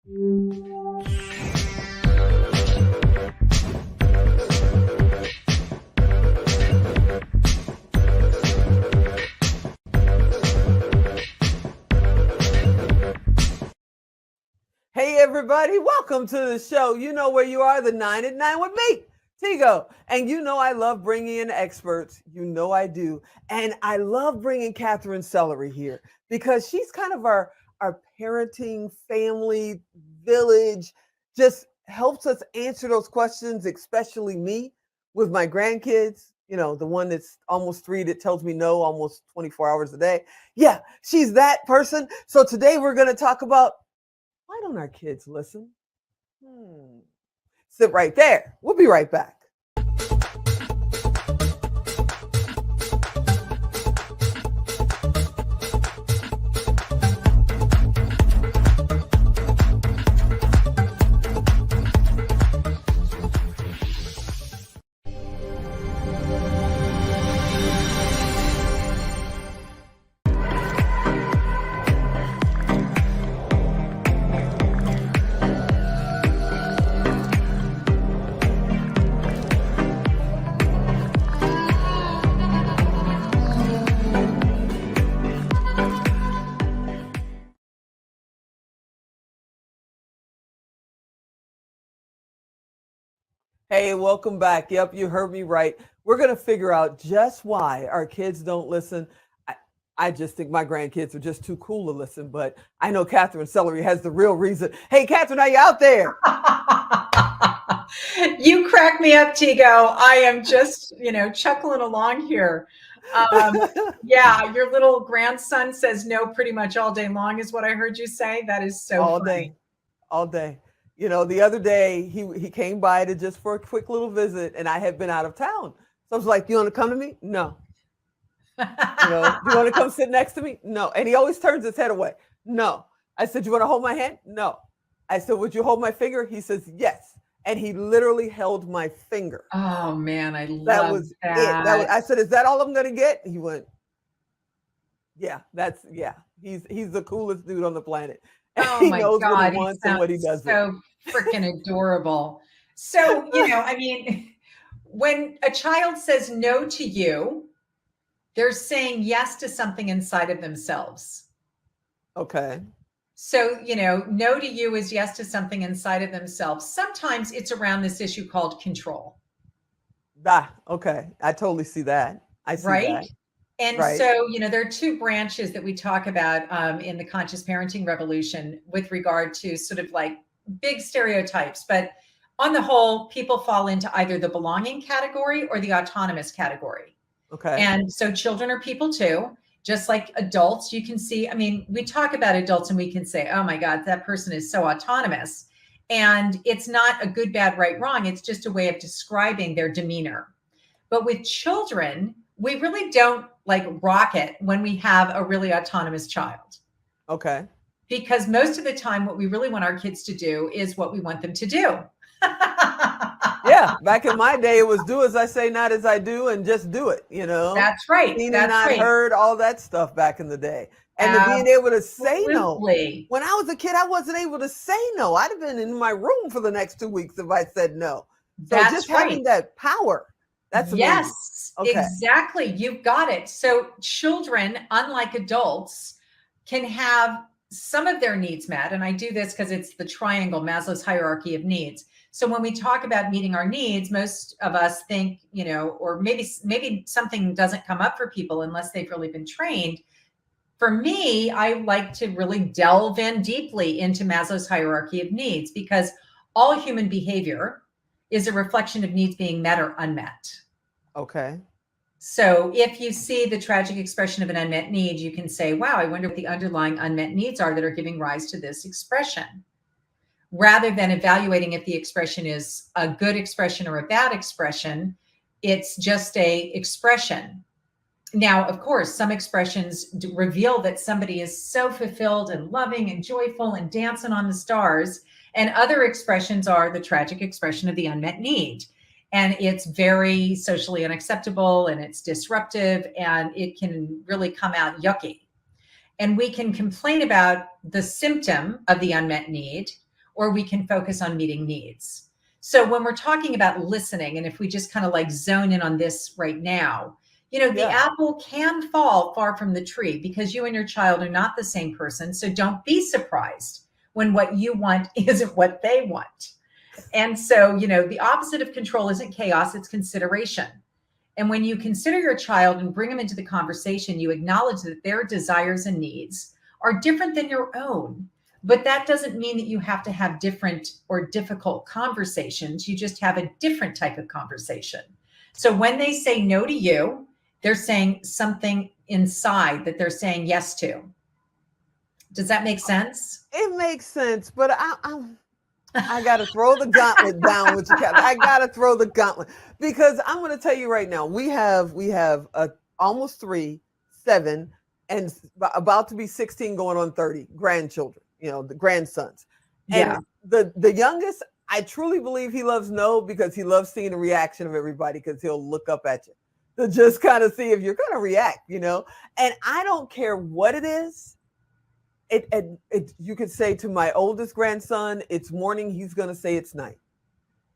Hey everybody, welcome to the show. You know where you are, the 9 at 9 with me, Tigo. And you know I love bringing in experts. You know I do. And I love bringing Katherine Sellery here because she's kind of our parenting, family, village, just helps us answer those questions, especially me with my grandkids. You know, the one that's almost 3 that tells me no almost 24 hours a day. Yeah, she's that person. So today we're going to talk about, why don't our kids listen? Sit right there. We'll be right back. Hey, welcome back. Yep, you heard me right. We're going to figure out just why our kids don't listen. I just think my grandkids are just too cool to listen, but I know Katherine Sellery has the real reason. Hey, Katherine, are you out there? You crack me up, Tigo. I am just, chuckling along here. Yeah, your little grandson says no pretty much all day long is what I heard you say. That is so all funny. day, all day. You know, the other day he came by to just for a quick little visit, and I had been out of town. So I was like, "You want to come to me?" No. Do you want to come sit next to me? No. And he always turns his head away. No. I said, "You want to hold my hand?" No. I said, "Would you hold my finger?" He says, "Yes." And he literally held my finger. Oh man, I love that. Was it. I said, "Is that all I'm going to get?" He went, "Yeah, he's the coolest dude on the planet." Oh he my knows God, what he wants and what he doesn't. So freaking adorable. So, when a child says no to you, they're saying yes to something inside of themselves. Okay. So, no to you is yes to something inside of themselves. Sometimes it's around this issue called control. Okay. I totally see that. I see right? that. And Right. so, there are two branches that we talk about in the conscious parenting revolution with regard to sort of like big stereotypes. But on the whole, people fall into either the belonging category or the autonomous category. Okay. And so children are people too, just like adults. You can see, we talk about adults and we can say, oh my God, that person is so autonomous. And it's not a good, bad, right, wrong. It's just a way of describing their demeanor. But with children, we really don't like rock it when we have a really autonomous child. Okay. Because most of the time, what we really want our kids to do is what we want them to do. Yeah. Back in my day, it was do as I say, not as I do, and just do it, That's right. Seen That's and not right. heard, all that stuff back in the day. And to being able to say no. When I was a kid, I wasn't able to say no. I'd have been in my room for the next 2 weeks if I said no. So just having that power. That's amazing. Yes, okay. Exactly. You've got it. So children, unlike adults, can have some of their needs met. And I do this because it's the triangle, Maslow's hierarchy of needs. So when we talk about meeting our needs, most of us think, or maybe something doesn't come up for people unless they've really been trained. For me, I like to really delve in deeply into Maslow's hierarchy of needs because all human behavior is a reflection of needs being met or unmet. Okay. So if you see the tragic expression of an unmet need, you can say, wow, I wonder what the underlying unmet needs are that are giving rise to this expression. Rather than evaluating if the expression is a good expression or a bad expression, it's just a expression. Now, of course, some expressions reveal that somebody is so fulfilled and loving and joyful and dancing on the stars. And other expressions are the tragic expression of the unmet need. And it's very socially unacceptable and it's disruptive and it can really come out yucky. And we can complain about the symptom of the unmet need, or we can focus on meeting needs. So when we're talking about listening, and if we just kind of like zone in on this right now, the apple can fall far from the tree because you and your child are not the same person. So don't be surprised when what you want isn't what they want. And so, the opposite of control isn't chaos, it's consideration. And when you consider your child and bring them into the conversation, you acknowledge that their desires and needs are different than your own. But that doesn't mean that you have to have different or difficult conversations. You just have a different type of conversation. So when they say no to you, they're saying something inside that they're saying yes to. Does that make sense? It makes sense, but I got to throw the gauntlet down with you, Kathy. I got to throw the gauntlet because I'm going to tell you right now. We have almost 3, 7, and about to be 16, going on 30 grandchildren. The grandsons. Yeah. And the youngest, I truly believe he loves no because he loves seeing the reaction of everybody because he'll look up at you to just kind of see if you're going to react. And I don't care what it is. You could say to my oldest grandson, it's morning. He's going to say it's night.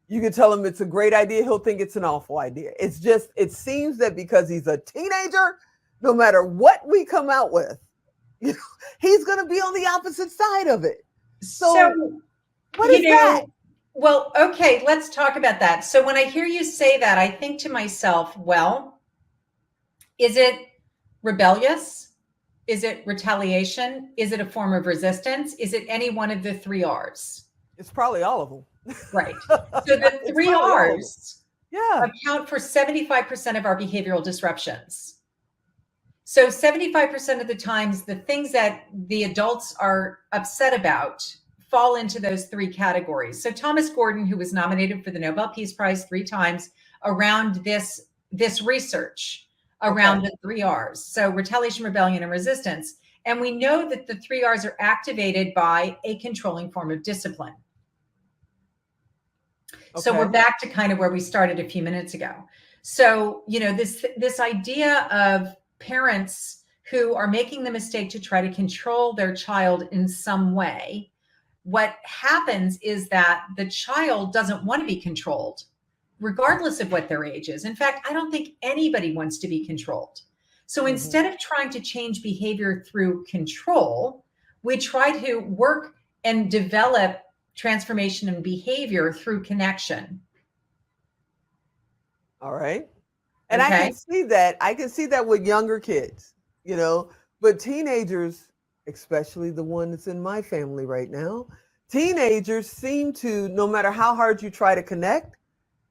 You could tell him it's a great idea. He'll think it's an awful idea. It's just, it seems that because he's a teenager, no matter what we come out with, he's going to be on the opposite side of it. So what is that? Well, okay, let's talk about that. So when I hear you say that, I think to myself, well, is it rebellious? Is it retaliation? Is it a form of resistance? Is it any one of the 3 R's? It's probably all of them. Right. So the 3 R's account for 75% of our behavioral disruptions. So 75% of the times, the things that the adults are upset about fall into those 3 categories. So Thomas Gordon, who was nominated for the Nobel Peace Prize 3 times around this research around the 3 R's. So retaliation, rebellion, and resistance. And we know that the 3 R's are activated by a controlling form of discipline. Okay. So we're back to kind of where we started a few minutes ago. So, this idea of parents who are making the mistake to try to control their child in some way, what happens is that the child doesn't want to be controlled, regardless of what their age is. In fact, I don't think anybody wants to be controlled. So instead of trying to change behavior through control, we try to work and develop transformation in behavior through connection. All right. And okay. I can see that with younger kids, but teenagers, especially the one that's in my family right now, teenagers seem to, no matter how hard you try to connect,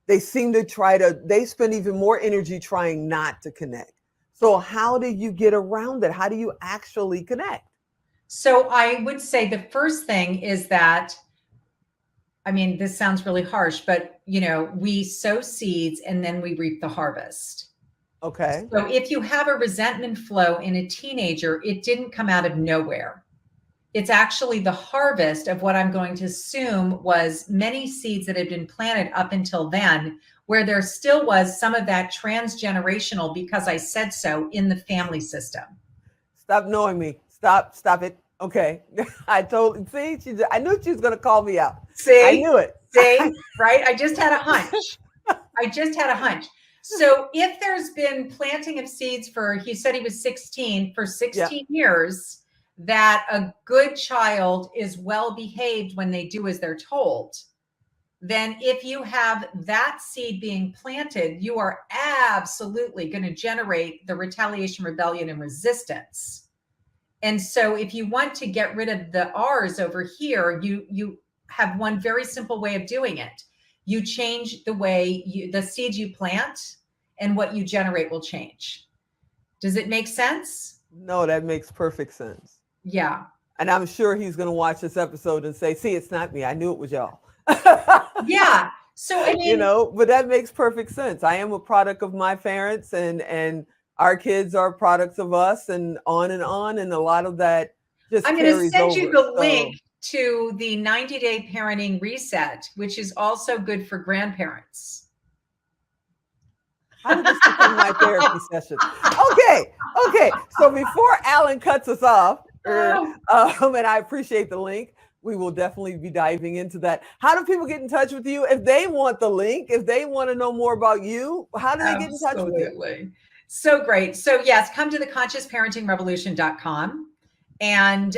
they seem to they spend even more energy trying not to connect. So how do you get around it? How do you actually connect? So I would say the first thing is that, this sounds really harsh, but we sow seeds and then we reap the harvest. Okay. So if you have a resentment flow in a teenager, it didn't come out of nowhere. It's actually the harvest of what I'm going to assume was many seeds that had been planted up until then, where there still was some of that transgenerational because I said so in the family system. Stop knowing me. Stop it. Okay. I knew she was going to call me out. See? I knew it. See? Right? I just had a hunch. So if there's been planting of seeds he said he was 16, for 16 years, that a good child is well behaved when they do as they're told, then if you have that seed being planted, you are absolutely going to generate the retaliation, rebellion, and resistance. And so if you want to get rid of the R's over here, you have one very simple way of doing it. You change the way the seeds you plant, and what you generate will change. Does it make sense? No, that makes perfect sense. Yeah. And I'm sure he's going to watch this episode and say, see, it's not me. I knew it was y'all. Yeah. So, but that makes perfect sense. I am a product of my parents, and our kids are products of us, and on. And a lot of that just I'm carries over. going to send you the link to the 90-day parenting reset, which is also good for grandparents. I'm just in my therapy session. Okay. So before Alan cuts us off, and I appreciate the link, We will definitely be diving into that. How do people get in touch with you? If they want the link, if they want to know more about you, how do they get in touch with you? Absolutely. So great. So yes, come to the consciousparentingrevolution.com and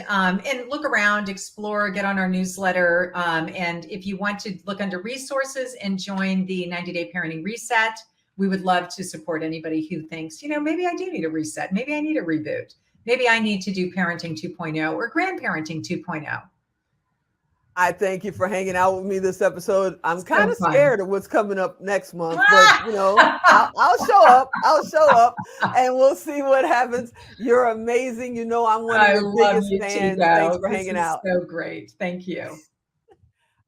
look around, explore, get on our newsletter. And if you want to look under resources and join the 90-day parenting reset, we would love to support anybody who thinks, maybe I do need a reset. Maybe I need a reboot. Maybe I need to do parenting 2.0 or grandparenting 2.0. I thank you for hanging out with me this episode. I'm kind of fun. scared of what's coming up next month, but I'll show up. I'll show up, and we'll see what happens. You're amazing. I'm one of your biggest fans. Thanks for hanging out. So great. Thank you.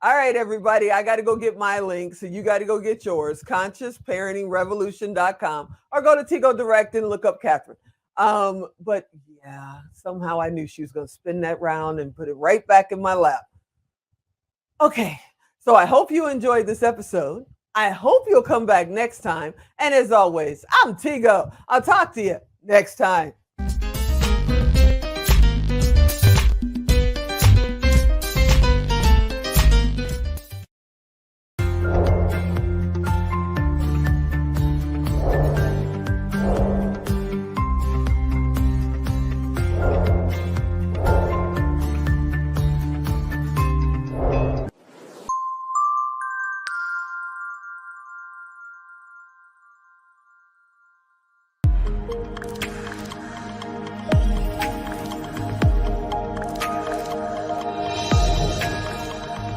All right, everybody. I got to go get my link, so you got to go get yours. ConsciousParentingRevolution.com, or go to Tigo Direct and look up Katherine. But yeah, somehow I knew she was going to spin that round and put it right back in my lap. Okay, so I hope you enjoyed this episode. I hope you'll come back next time. And as always, I'm Tigo. I'll talk to you next time.